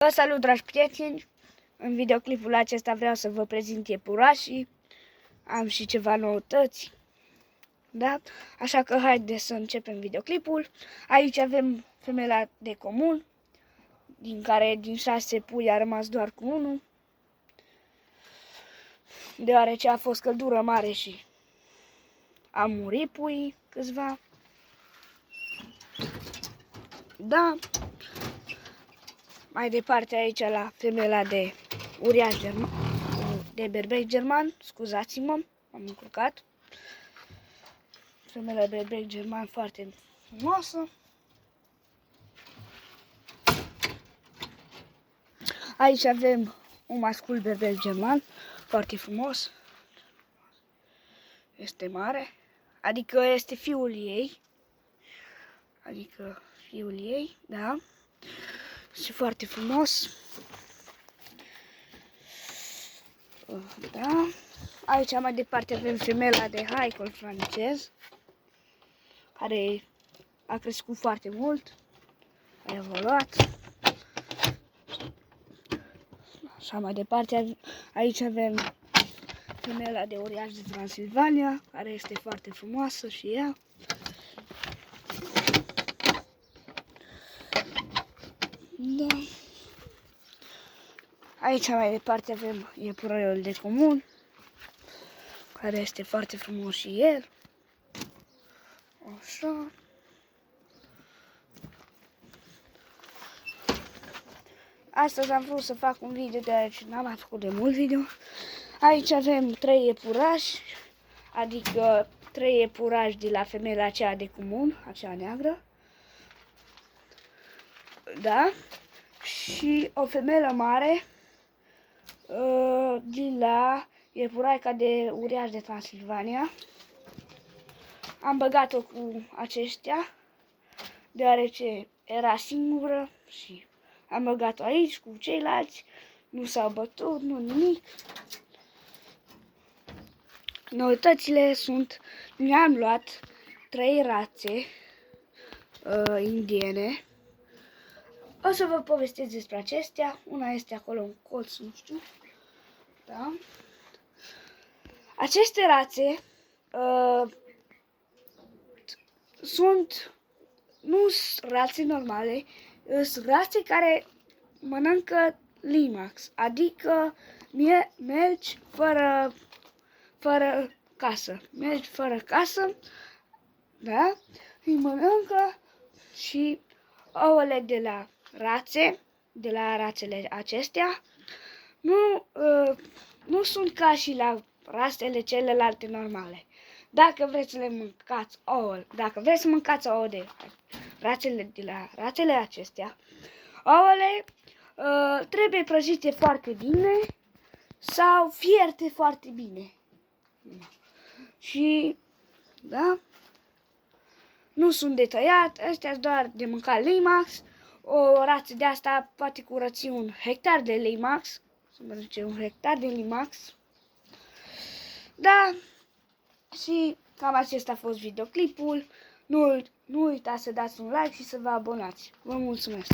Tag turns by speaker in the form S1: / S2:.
S1: Vă salut, dragi prieteni! În videoclipul acesta vreau să vă prezint iepurașii. Am și ceva noutăți. Da? Așa că haideți să începem videoclipul. Aici avem femela de comun, din care din 6 pui a rămas doar cu 1. Deoarece a fost căldură mare și a murit puii câțiva. Da. Mai departe aici la femela de uriaș german, de berbec german, scuzați-mă, am încurcat. Femela de berbec german foarte frumoasă. Aici avem un mascul berbec german, foarte frumos. Este mare, adică este fiul ei. Da. Și foarte frumos. Da. Aici mai departe avem femela de haicol francez, care a crescut foarte mult, a evoluat. Așa mai departe, aici avem femela de uriaș de Transilvania, care este foarte frumoasă și ea. Da. Aici mai departe avem iepurașul de comun, care este foarte frumos și el. Așa. Astăzi am vrut să fac un video, deoarece n-am mai făcut de mult video. Aici avem 3 iepurași, adică 3 iepurași de la femeia aceea de comun, aceea neagră. Da? Și o femelă mare de la iepuraica de uriaș de Transilvania. Am băgat-o cu aceștia, deoarece era singură și am băgat-o aici cu ceilalți. Nu s-au bătut, nu nimic. Noutățile sunt, mi-am luat 3 rațe indiene. O să vă povestesc despre acestea. Una este acolo în colț, nu știu. Da. Aceste rațe nu sunt rațe normale, sunt rațe care mănâncă limax, adică melci fără casă. Melci fără casă, da? Îi mănâncă și ouăle de la rațele acestea, nu sunt ca și la rasele celelalte normale. Dacă vreți să le mâncați ouă, dacă vreți să mâncați ouă de la rațele acestea, ouăle trebuie prăjite foarte bine sau fierte foarte bine. Și, da, nu sunt de tăiat, astea sunt doar de mâncat limax. O rață de asta poate curăți 1 hectar de limax, să mă zice 1 hectar de limax. Da, și cam acesta a fost videoclipul. Nu uitați să dați un like și să vă abonați. Vă mulțumesc!